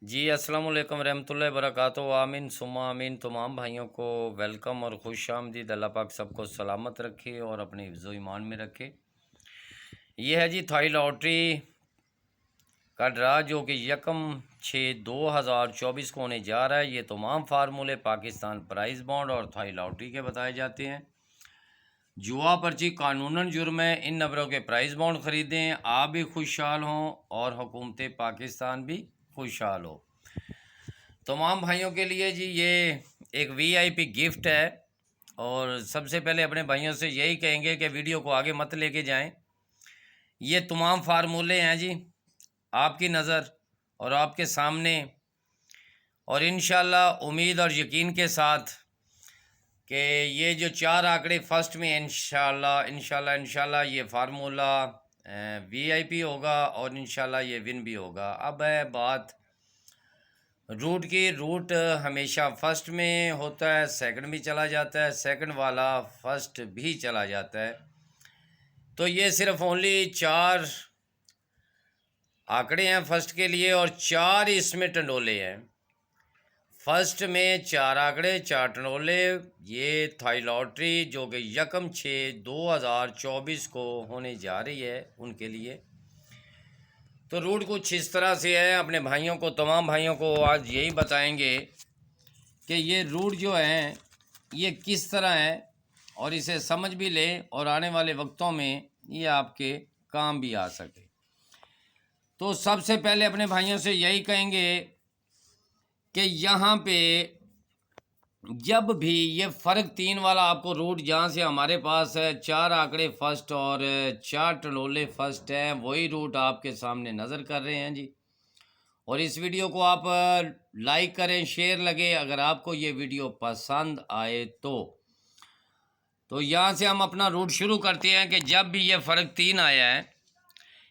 जी अस्सलाम वालेकुम रहमतुल्लाहि वबरकातुहू। आमीन सुम्मा आमीन। तमाम भाइयों को वेलकम और खुश आमदीद। अल्लाह पाक सबको सलामत रखे और अपने हिफ्ज़ ईमान में रखे। ये है जी थाई लॉटरी का ड्रा जो कि 1/6/2024 को होने जा रहा है। ये तमाम फार्मूले पाकिस्तान प्राइज़ बॉन्ड और थाई लॉटरी के बताए जाते हैं। जुआ पर्ची कानूनन जुर्म है। इन नंबरों के प्राइज़ बॉन्ड ख़रीदें, आप भी खुशहाल हों और हुकूमत पाकिस्तान भी खुशहाल हो। तमाम भाइयों के लिए जी ये एक वीआईपी गिफ्ट है और सबसे पहले अपने भाइयों से यही कहेंगे कि वीडियो को आगे मत लेके जाएं। ये तमाम फार्मूले हैं जी आपकी नज़र और आपके सामने, और इंशाल्लाह उम्मीद और यकीन के साथ कि ये जो 4 आंकड़े फर्स्ट में इंशाल्लाह ये फार्मूला वीआईपी होगा और इंशाल्लाह ये विन भी होगा। अब है बात रूट की। रूट हमेशा फर्स्ट में होता है, सेकंड भी चला जाता है, सेकंड वाला फर्स्ट भी चला जाता है। तो ये सिर्फ ओनली 4 आंकड़े हैं फर्स्ट के लिए और 4 इसमें टंडोले हैं। फर्स्ट में 4 आंकड़े 4 टंडोले। ये थाई लॉटरी जो कि 1/6/2024 को होने जा रही है उनके लिए। तो रूट कुछ इस तरह से है। अपने भाइयों को, तमाम भाइयों को आज यही बताएंगे कि ये रूट जो है ये किस तरह है और इसे समझ भी लें और आने वाले वक्तों में ये आपके काम भी आ सके। तो सबसे पहले अपने भाइयों से यही कहेंगे कि यहाँ पे जब भी ये फ़र्क 3 वाला आपको रूट जहाँ से हमारे पास है 4 आंकड़े फर्स्ट और 4 टंडोले फर्स्ट हैं, वही रूट आपके सामने नज़र कर रहे हैं जी। और इस वीडियो को आप लाइक करें, शेयर लगे अगर आपको ये वीडियो पसंद आए तो यहाँ से हम अपना रूट शुरू करते हैं कि जब भी ये फ़र्क 3 आया है,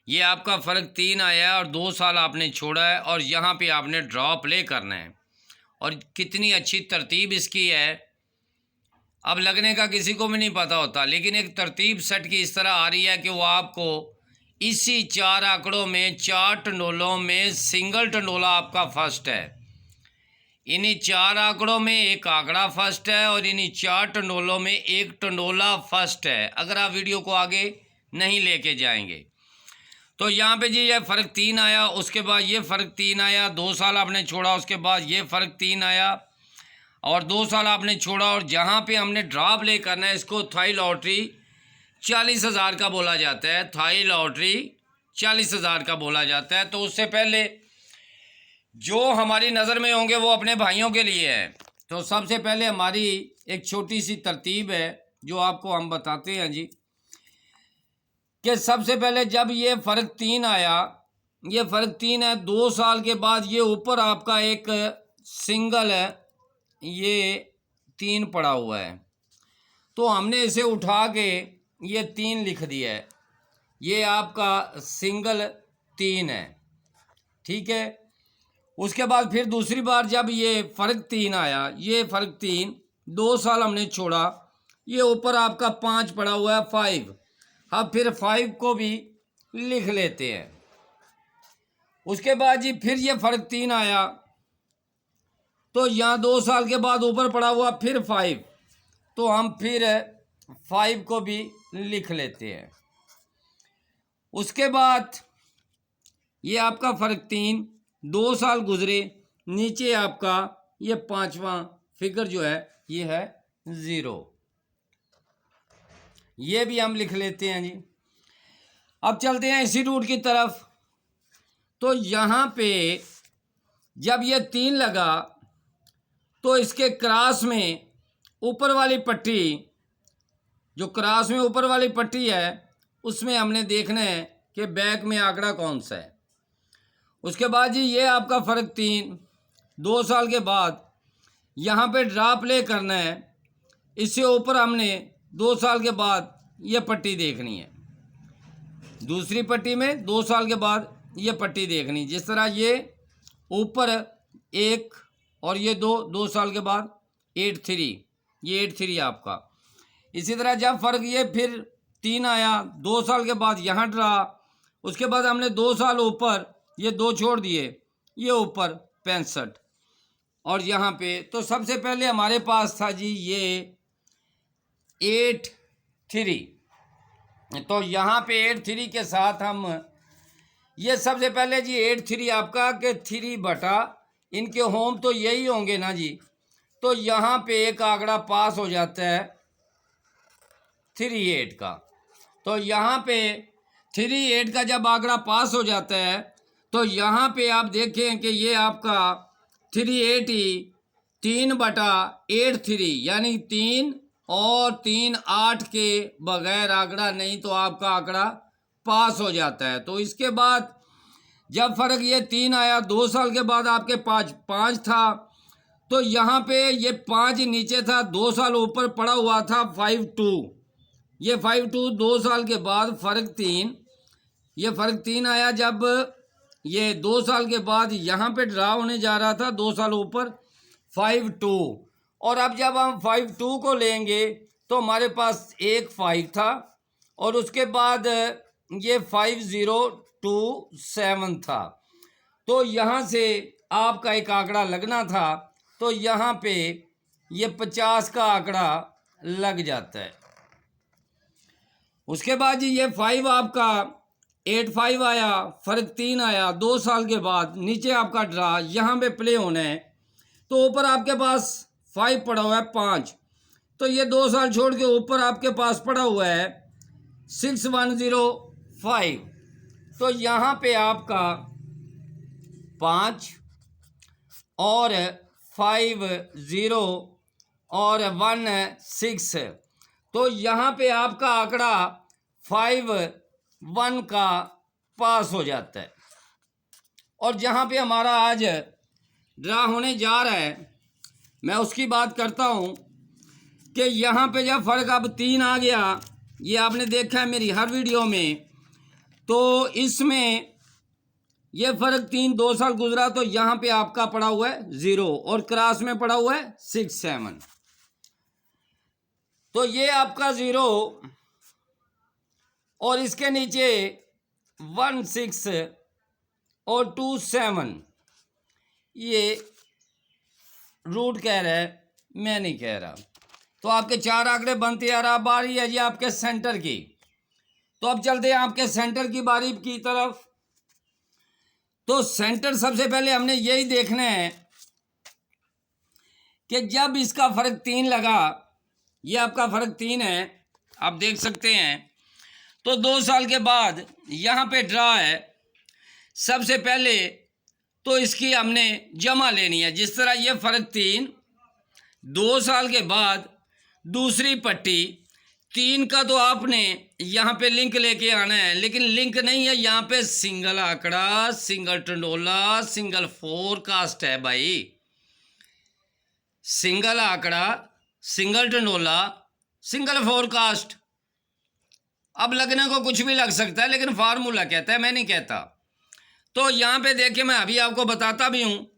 ये आपका फ़र्क 3 आया है और 2 साल आपने छोड़ा है और यहाँ पे आपने ड्रॉ प्ले करना है। और कितनी अच्छी तरतीब इसकी है, अब लगने का किसी को भी नहीं पता होता, लेकिन एक तरतीब सेट की इस तरह आ रही है कि वो आपको इसी 4 आंकड़ों में 4 टंडोलों में सिंगल टंडोला आपका फर्स्ट है। इन्हीं 4 आंकड़ों में एक आंकड़ा फर्स्ट है और इन्हीं 4 टंडोलों में एक टंडोला फर्स्ट है, अगर आप वीडियो को आगे नहीं लेके जाएंगे। तो यहाँ पे जी ये फ़र्क 3 आया, उसके बाद ये फ़र्क 3 आया, 2 साल आपने छोड़ा, उसके बाद ये फ़र्क 3 आया और 2 साल आपने छोड़ा। और जहाँ पे हमने ड्रॉ प्ले करना है, इसको थाई लॉटरी 40,000 का बोला जाता है। थाई लॉटरी 40,000 का बोला जाता है। तो उससे पहले जो हमारी नज़र में होंगे वो अपने भाइयों के लिए है। तो सबसे पहले हमारी एक छोटी सी तरतीब है जो आपको हम बताते हैं जी, कि सबसे पहले जब ये फ़र्क 3 आया, ये फ़र्क 3 है, 2 साल के बाद ये ऊपर आपका एक सिंगल है, ये 3 पड़ा हुआ है, तो हमने इसे उठा के ये 3 लिख दिया है। ये आपका सिंगल 3 है, ठीक है। उसके बाद फिर दूसरी बार जब ये फ़र्क 3 आया, ये फ़र्क 3, 2 साल हमने छोड़ा, ये ऊपर आपका 5 पड़ा हुआ है, 5। अब फिर 5 को भी लिख लेते हैं। उसके बाद जी फिर ये फ़र्क 3 आया, तो यहाँ 2 साल के बाद ऊपर पड़ा हुआ फिर 5, तो हम फिर 5 को भी लिख लेते हैं। उसके बाद ये आपका फ़र्क 3, 2 साल गुजरे, नीचे आपका ये 5वां फिगर जो है ये है 0, ये भी हम लिख लेते हैं जी। अब चलते हैं इसी रूट की तरफ। तो यहाँ पे जब ये 3 लगा तो इसके क्रॉस में ऊपर वाली पट्टी, जो क्रॉस में ऊपर वाली पट्टी है, उसमें हमने देखना है कि बैक में आंकड़ा कौन सा है। उसके बाद जी ये आपका फ़र्क 3, 2 साल के बाद यहाँ पे ड्रॉ प्ले करना है। इससे ऊपर हमने 2 साल के बाद ये पट्टी देखनी है, दूसरी पट्टी में 2 साल के बाद ये पट्टी देखनी। जिस तरह ये ऊपर 1 और ये 2 साल के बाद 8-3, ये 8-3 आपका। इसी तरह जब फ़र्क ये फिर 3 आया, 2 साल के बाद यहाँ रहा, उसके बाद हमने 2 साल ऊपर ये 2 छोड़ दिए, ये ऊपर 65। और यहाँ पे तो सबसे पहले हमारे पास था जी ये 83। तो यहाँ पे 83 के साथ हम ये सबसे पहले जी 83 आपका के 3 बटा इनके होम तो यही होंगे ना जी। तो यहाँ पे एक आंकड़ा पास हो जाता है 38 का। तो यहाँ पे 38 का जब आंकड़ा पास हो जाता है तो यहाँ पे आप देखें कि ये आपका 380 3/83 यानी 3 और 3 8 के बगैर आंकड़ा नहीं तो आपका आंकड़ा पास हो जाता है। तो इसके बाद जब फर्क ये 3 आया 2 साल के बाद आपके पास 5 था। तो यहाँ पे ये 5 नीचे था, 2 साल ऊपर पड़ा हुआ था 5-2। ये 5-2 2 साल के बाद फर्क 3, ये फर्क 3 आया जब ये 2 साल के बाद यहाँ पे ड्रा होने जा रहा था 2 साल ऊपर 5-2। और अब जब हम 5-2 को लेंगे तो हमारे पास एक 5 था और उसके बाद ये 5027 था। तो यहाँ से आपका एक आंकड़ा लगना था। तो यहाँ पे ये 50 का आंकड़ा लग जाता है। उसके बाद जी ये 5 आपका 85 आया, फर्क 3 आया 2 साल के बाद। नीचे आपका ड्रा यहाँ पे प्ले होना है तो ऊपर आपके पास 5 पड़ा हुआ है 5। तो ये 2 साल छोड़ के ऊपर आपके पास पड़ा हुआ है 6105। तो यहाँ पे आपका 5 और 50 और 16। तो यहाँ पे आपका आंकड़ा 51 का पास हो जाता है। और जहाँ पे हमारा आज ड्रा होने जा रहा है मैं उसकी बात करता हूँ कि यहाँ पे जब फ़र्क अब 3 आ गया, ये आपने देखा है मेरी हर वीडियो में। तो इसमें ये फ़र्क 2 साल गुजरा तो यहाँ पे आपका पड़ा हुआ है 0 और क्रॉस में पड़ा हुआ है 67। तो ये आपका 0 और इसके नीचे 16 और 27। ये रूट कह रहा है, मैं नहीं कह रहा। तो आपके 4 आंकड़े बनते आ रहा। बारी है जी आपके सेंटर की। तो अब चलते हैं आपके सेंटर की बारी की तरफ। तो सेंटर सबसे पहले हमने यही देखना है कि जब इसका फर्क 3 लगा, ये आपका फर्क 3 है आप देख सकते हैं। तो 2 साल के बाद यहाँ पे ड्रा है। सबसे पहले तो इसकी हमने जमा लेनी है। जिस तरह ये फर्क 3 2 साल के बाद दूसरी पट्टी 3 का तो आपने यहाँ पे लिंक लेके आना है, लेकिन लिंक नहीं है। यहाँ पे सिंगल आंकड़ा, सिंगल टंडोला, सिंगल फोरकास्ट है भाई। सिंगल आंकड़ा, सिंगल टंडोला, सिंगल फोरकास्ट। अब लगने को कुछ भी लग सकता है लेकिन फार्मूला कहता है, मैं नहीं कहता। तो यहाँ पे देखिए, मैं अभी आपको बताता भी हूँ।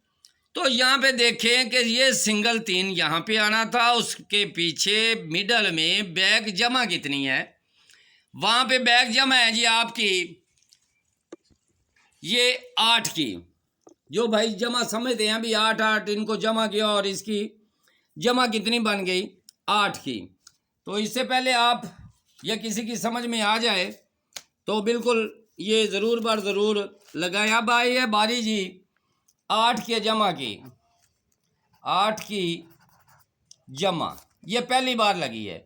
तो यहाँ पे देखें कि ये सिंगल 3 यहाँ पे आना था, उसके पीछे मिडल में बैक जमा कितनी है, वहाँ पे बैक जमा है जी आपकी ये 8 की। जो भाई जमा समझते हैं अभी 8 इनको जमा किया और इसकी जमा कितनी बन गई 8 की। तो इससे पहले आप ये किसी की समझ में आ जाए तो बिल्कुल ये ज़रूर बार ज़रूर लगाएं। अब आई है बारी जी 8 की जमा की। 8 की जमा ये पहली बार लगी है,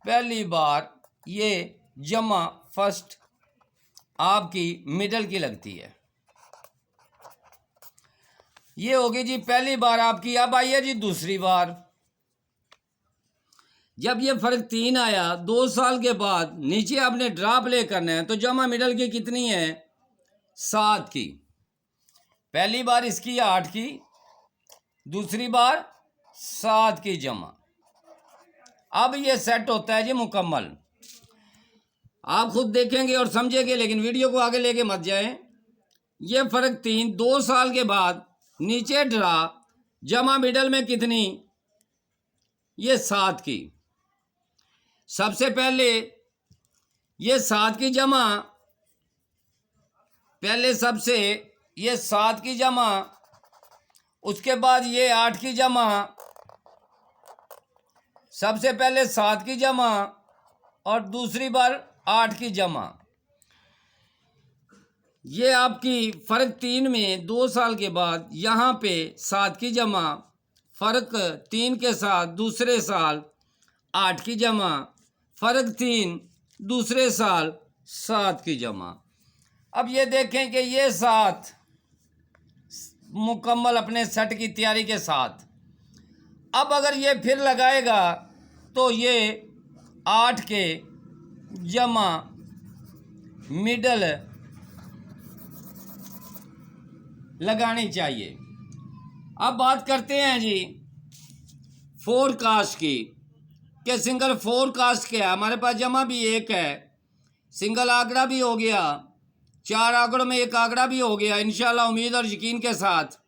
पहली बार ये जमा फर्स्ट आपकी मिडल की लगती है। ये होगी जी पहली बार आपकी। अब आइए जी दूसरी बार। जब ये फर्क 3 आया 2 साल के बाद, नीचे आपने ड्रॉप ले करना है। तो जमा मिडल की कितनी है 7 की। पहली बार इसकी 8 की, दूसरी बार 7 की जमा। अब ये सेट होता है जी मुकम्मल। आप खुद देखेंगे और समझेंगे, लेकिन वीडियो को आगे लेके मत जाएं। ये फर्क 3 2 साल के बाद नीचे ड्रा, जमा मिडल में कितनी, ये 7 की। सबसे पहले ये 7 की जमा पहले सबसे ये 7 की जमा, उसके बाद ये 8 की जमा, सबसे पहले 7 की जमा और दूसरी बार 8 की जमा। ये आपकी फ़र्क 3 में 2 साल के बाद यहाँ पे 7 की जमा, फ़र्क 3 के साथ दूसरे साल 8 की जमा, फ़र्क 3 दूसरे साल 7 की जमा। अब ये देखें कि ये 7 मुकम्मल अपने सेट की तैयारी के साथ। अब अगर ये फिर लगाएगा तो ये 8 के जमा मिडल लगानी चाहिए। अब बात करते हैं जी फोरकास्ट की, कि सिंगल फोरकास्ट क्या है। हमारे पास जमा भी एक है, सिंगल आंकड़ा भी हो गया, 4 आंकड़ों में एक आंकड़ा भी हो गया इंशाल्लाह उम्मीद और यकीन के साथ,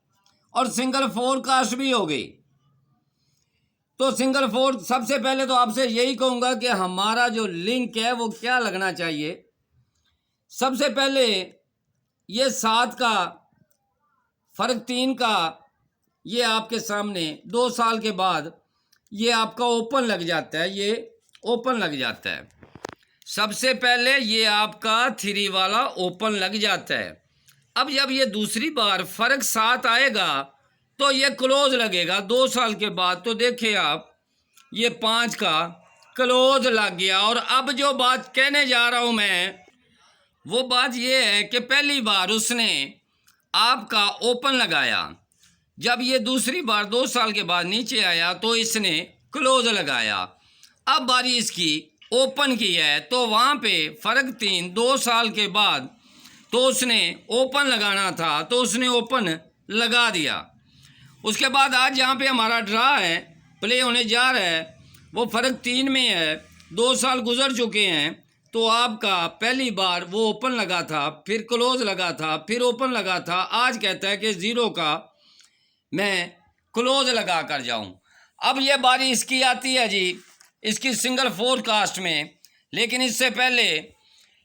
और सिंगल फोरकास्ट भी हो गई। तो सिंगल फोर, सबसे पहले तो आपसे यही कहूँगा कि हमारा जो लिंक है वो क्या लगना चाहिए। सबसे पहले ये 7 का फ़र्क 3 का, ये आपके सामने 2 साल के बाद ये आपका ओपन लग जाता है, ये ओपन लग जाता है। सबसे पहले ये आपका 3 वाला ओपन लग जाता है। अब जब ये दूसरी बार फ़र्क 7 आएगा तो ये क्लोज लगेगा 2 साल के बाद। तो देखिए आप, ये 5 का क्लोज लग गया। और अब जो बात कहने जा रहा हूँ मैं, वो बात ये है कि पहली बार उसने आपका ओपन लगाया, जब ये दूसरी बार 2 साल के बाद नीचे आया तो इसने क्लोज लगाया। अब बारी इसकी ओपन की है, तो वहाँ पे फ़र्क 3 2 साल के बाद तो उसने ओपन लगाना था, तो उसने ओपन लगा दिया। उसके बाद आज जहाँ पे हमारा ड्रा है, प्ले होने जा रहा है, वो फ़र्क 3 में है, 2 साल गुजर चुके हैं। तो आपका पहली बार वो ओपन लगा था, फिर क्लोज लगा था, फिर ओपन लगा था। आज कहता है कि 0 का मैं क्लोज लगा कर जाऊं। अब ये बारी इसकी आती है जी, इसकी सिंगल फोरकास्ट में। लेकिन इससे पहले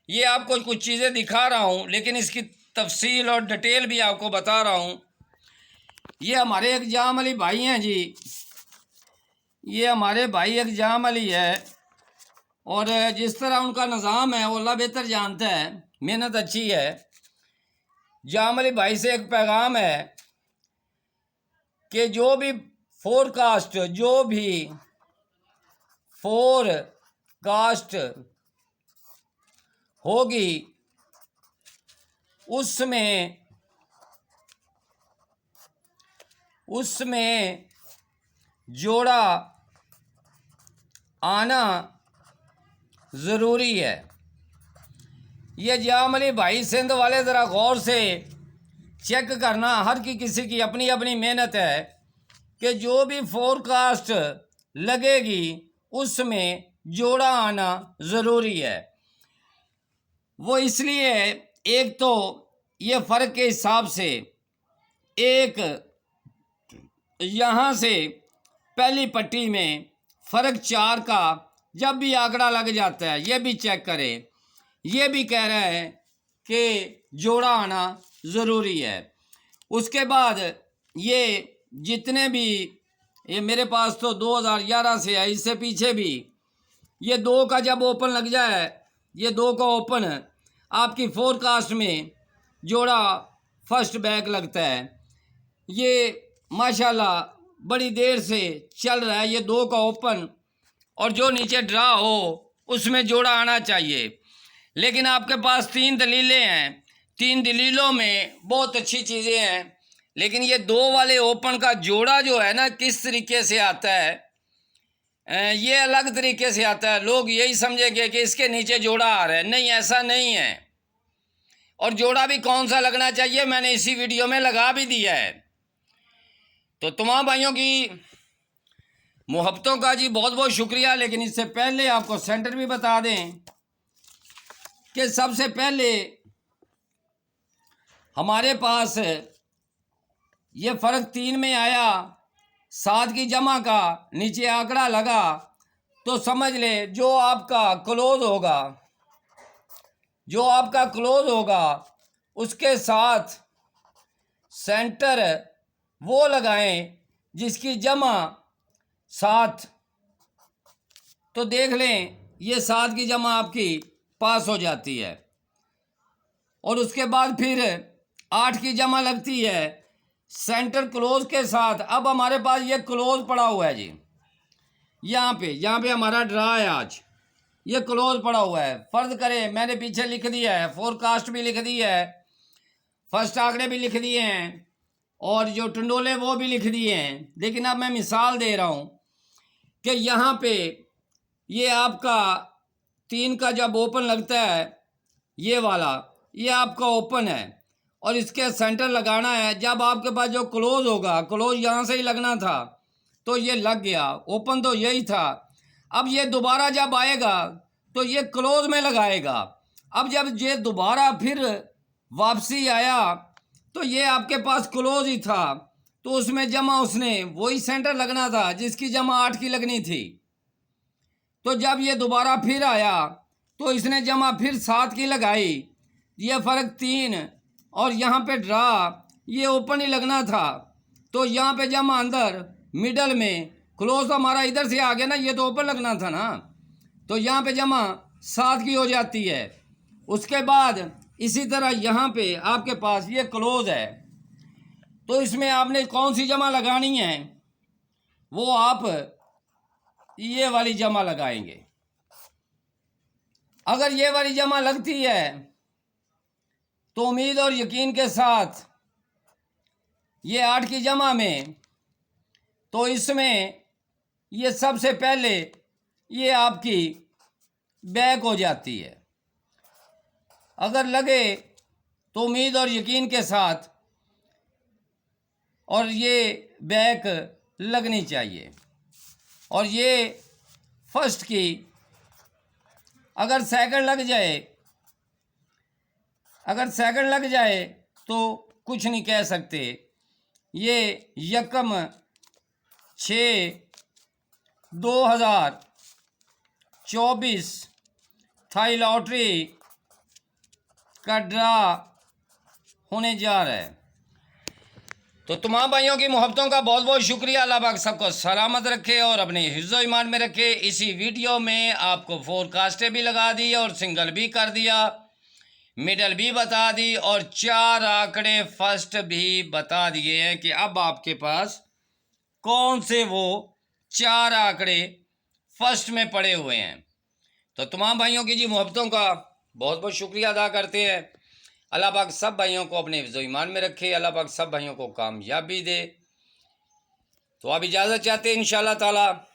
ये आपको कुछ चीज़ें दिखा रहा हूं, लेकिन इसकी तफसील और डिटेल भी आपको बता रहा हूं। ये हमारे एग्जाम अली भाई हैं जी, ये हमारे भाई एग्जाम अली है, और जिस तरह उनका निज़ाम है वो अल्लाह बेहतर जानता है, मेहनत अच्छी है। जाम अली भाई से एक पैगाम है कि जो भी फोरकास्ट होगी उसमें जोड़ा आना ज़रूरी है। ये जाम अली भाई सिंध वाले ज़रा गौर से चेक करना, हर किसी की अपनी अपनी मेहनत है कि जो भी फोरकास्ट लगेगी उसमें जोड़ा आना ज़रूरी है। वो इसलिए, एक तो ये फ़र्क के हिसाब से, एक यहाँ से पहली पट्टी में फ़र्क 4 का जब भी आंकड़ा लग जाता है, ये भी चेक करें। ये भी कह रहा है कि जोड़ा आना ज़रूरी है। उसके बाद ये जितने भी, ये मेरे पास तो 2011 से है, इससे पीछे भी ये 2 का जब ओपन लग जाए, ये 2 का ओपन आपकी फोरकास्ट में जोड़ा फर्स्ट बैक लगता है। ये माशाल्लाह बड़ी देर से चल रहा है ये 2 का ओपन, और जो नीचे ड्रा हो उसमें जोड़ा आना चाहिए। लेकिन आपके पास 3 दलीलें हैं, 3 दलीलों में बहुत अच्छी चीज़ें हैं, लेकिन ये 2 वाले ओपन का जोड़ा जो है ना, किस तरीके से आता है, ये अलग तरीके से आता है। लोग यही समझेंगे कि इसके नीचे जोड़ा आ रहा है, नहीं, ऐसा नहीं है। और जोड़ा भी कौन सा लगना चाहिए मैंने इसी वीडियो में लगा भी दिया है। तो तमाम भाइयों की मोहब्बतों का जी बहुत बहुत शुक्रिया। लेकिन इससे पहले आपको सेंटर भी बता दें कि सबसे पहले हमारे पास ये फ़र्क 3 में आया, 7 की जमा का नीचे आंकड़ा लगा, तो समझ ले जो आपका क्लोज होगा उसके साथ सेंटर वो लगाएं जिसकी जमा 7। तो देख लें ये 7 की जमा आपकी पास हो जाती है। और उसके बाद फिर 8 की जमा लगती है सेंटर क्लोज के साथ। अब हमारे पास ये क्लोज पड़ा हुआ है जी, यहाँ पे हमारा ड्रा है आज, ये क्लोज पड़ा हुआ है। फर्ज करें मैंने पीछे लिख दिया है, फोरकास्ट भी लिख दी है, फर्स्ट आंकड़े भी लिख दिए हैं और जो टंडोले वो भी लिख दिए हैं। लेकिन अब मैं मिसाल दे रहा हूँ कि यहाँ पे ये आपका 3 का जब ओपन लगता है, ये वाला ये आपका ओपन है और इसके सेंटर लगाना है। जब आपके पास जो क्लोज होगा, क्लोज यहाँ से ही लगना था तो ये लग गया, ओपन तो यही था। अब ये दोबारा जब आएगा तो ये क्लोज में लगाएगा। अब जब ये दोबारा फिर वापसी आया तो ये आपके पास क्लोज ही था, तो उसमें जमा उसने वही सेंटर लगना था जिसकी जमा 8 की लगनी थी। तो जब ये दोबारा फिर आया तो इसने जमा फिर 7 की लगाई, ये फ़र्क 3। और यहाँ पे ड्रा ये ओपन ही लगना था, तो यहाँ पे जमा अंदर मिडल में, क्लोज हमारा इधर से आ गया ना, ये तो ओपन लगना था ना, तो यहाँ पे जमा 7 की हो जाती है। उसके बाद इसी तरह यहाँ पे आपके पास ये क्लोज है, तो इसमें आपने कौन सी जमा लगानी है, वो आप ये वाली जमा लगाएंगे। अगर ये वाली जमा लगती है तो उम्मीद और यकीन के साथ ये 8 की जमा में, तो इसमें ये सबसे पहले ये आपकी बैक हो जाती है। अगर लगे तो उम्मीद और यकीन के साथ और ये बैक लगनी चाहिए। और ये फर्स्ट की अगर सेकंड लग जाए, अगर सेकंड लग जाए तो कुछ नहीं कह सकते। ये 1/6/2024 थाई लॉटरी का ड्रा होने जा रहा है। तो तमाम भाइयों की मोहब्बतों का बहुत बहुत शुक्रिया। अल्लाह पाक सबको सलामत रखे और अपने हिफ्ज़ ईमान में रखे। इसी वीडियो में आपको फोरकास्टें भी लगा दी और सिंगल भी कर दिया, मिडल भी बता दी और 4 आंकड़े फर्स्ट भी बता दिए हैं कि अब आपके पास कौन से वो 4 आंकड़े फर्स्ट में पड़े हुए हैं। तो तमाम भाइयों की जी मोहब्बतों का बहुत बहुत शुक्रिया अदा करते हैं। अल्लाह पाक सब भाइयों को अपने हिफ्ज़ ईमान में रखे, अल्लाह पाक सब भाइयों को कामयाबी दे। तो आप इजाज़त चाहते हैं इंशाअल्लाह ताला,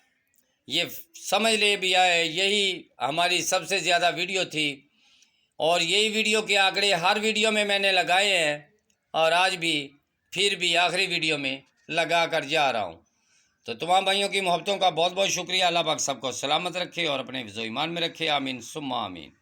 ये समझ ले भी आए, यही हमारी सबसे ज़्यादा वीडियो थी और यही वीडियो के आंकड़े हर वीडियो में मैंने लगाए हैं और आज भी फिर भी आखिरी वीडियो में लगा कर जा रहा हूँ। तो तमाम भाइयों की मोहब्बतों का बहुत बहुत शुक्रिया। अल्लाह पाक सबको सलामत रखे और अपने हिफ्ज़ ईमान में रखे। आमीन सुम्मा आमीन।